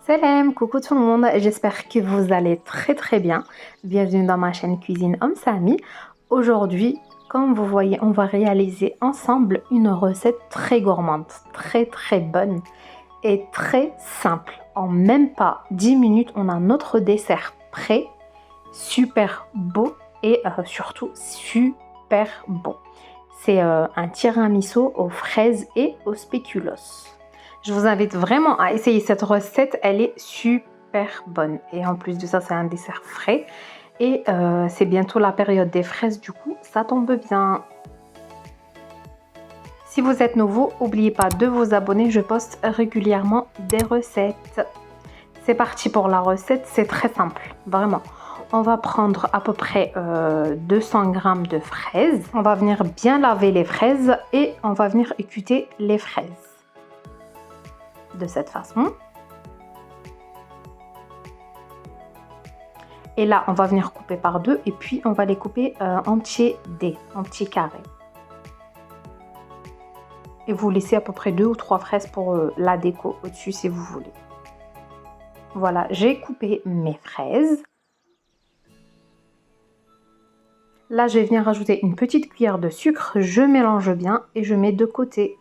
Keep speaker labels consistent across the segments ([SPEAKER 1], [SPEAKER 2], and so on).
[SPEAKER 1] Salam, coucou tout le monde, j'espère que vous allez très bien. Bienvenue dans ma chaîne Cuisine Homme Samy. Aujourd'hui, comme vous voyez, on va réaliser ensemble une recette très gourmande, très bonne et très simple. En même pas 10 minutes, on a notre dessert prêt, super beau et surtout super bon. C'est un tiramisu aux fraises et aux spéculoos. Je vous invite vraiment à essayer cette recette, elle est super bonne. Et en plus de ça, c'est un dessert frais. Et c'est bientôt la période des fraises, du coup, ça tombe bien. Si vous êtes nouveau, n'oubliez pas de vous abonner, je poste régulièrement des recettes. C'est parti pour la recette, c'est très simple, vraiment. On va prendre à peu près 200 g de fraises. On va venir bien laver les fraises et on va venir équeuter les fraises. De cette façon. Et là, on va venir couper par deux et puis on va les couper en petits dés, en petits carrés. Et vous laissez à peu près 2 ou 3 fraises pour la déco au-dessus si vous voulez. Voilà, j'ai coupé mes fraises. Là, je vais venir rajouter une petite cuillère de sucre. Je mélange bien et je mets de côté.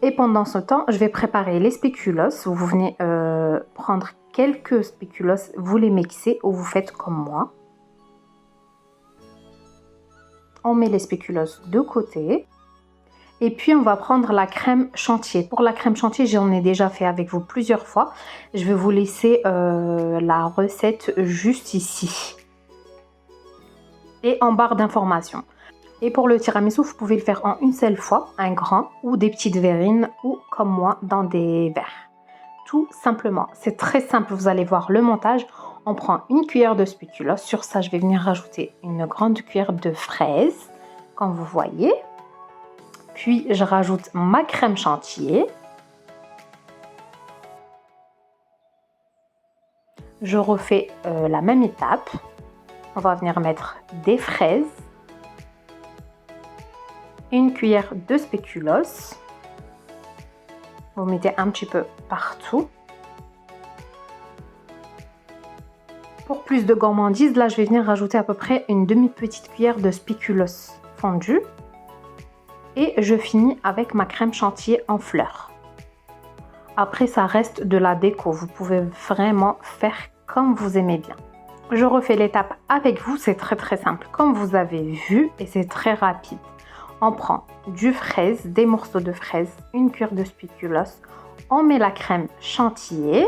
[SPEAKER 1] Et pendant ce temps, je vais préparer les spéculoos. Vous venez prendre quelques spéculoos, vous les mixez ou vous faites comme moi. On met les spéculoos de côté. Et puis, on va prendre la crème chantier. Pour la crème chantier, j'en ai déjà fait avec vous plusieurs fois. Je vais vous laisser la recette juste ici. Et en barre d'informations. Et pour le tiramisu, vous pouvez le faire en une seule fois, un grand ou des petites verrines ou comme moi dans des verres. Tout simplement, c'est très simple, vous allez voir le montage. On prend une cuillère de spéculoos, sur ça je vais venir rajouter une grande cuillère de fraises, comme vous voyez. Puis je rajoute ma crème chantier. Je refais la même étape. On va venir mettre des fraises. Une cuillère de spéculoos. Vous mettez un petit peu partout. Pour plus de gourmandise, là je vais venir rajouter à peu près une demi-petite cuillère de spéculoos fondu. Et je finis avec ma crème chantier en fleurs. Après, ça reste de la déco. Vous pouvez vraiment faire comme vous aimez bien. Je refais l'étape avec vous. C'est très simple comme vous avez vu et c'est très rapide. On prend du fraise, des morceaux de fraise, une cuillère de spéculoos. On met la crème chantier.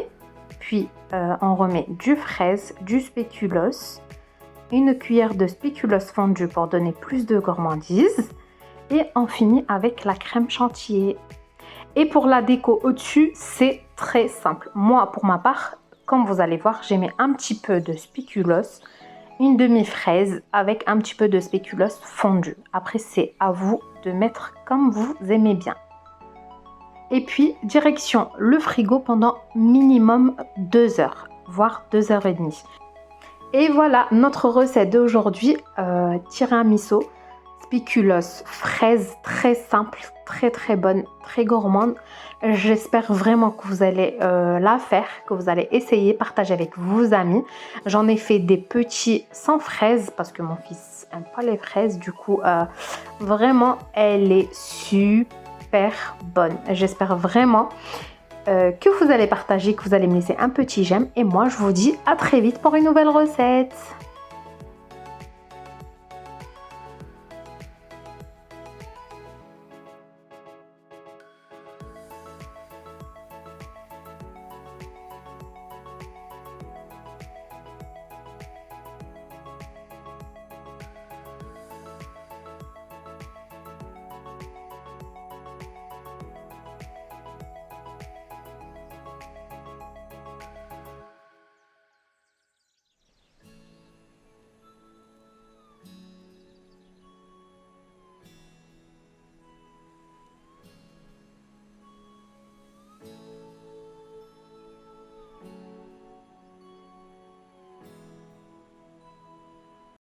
[SPEAKER 1] Puis, on remet du fraise, du spéculoos. Une cuillère de spéculoos fondu pour donner plus de gourmandise. Et on finit avec la crème chantier. Et pour la déco au-dessus, c'est très simple. Moi, pour ma part, comme vous allez voir, j'ai mis un petit peu de spéculoos, une demi-fraise avec un petit peu de spéculoos fondu. Après, c'est à vous de mettre comme vous aimez bien. Et puis, direction le frigo pendant minimum 2 heures, voire 2 heures et demie. Et voilà notre recette d'aujourd'hui, tiramisu, spéculoos, fraises, très simple, très bonne, très gourmande. J'espère vraiment que vous allez la faire, que vous allez essayer, partager avec vos amis. J'en ai fait des petits sans fraises parce que mon fils n'aime pas les fraises. Du coup, vraiment, elle est super bonne. J'espère vraiment que vous allez partager, que vous allez me laisser un petit j'aime. Et moi, je vous dis à très vite pour une nouvelle recette.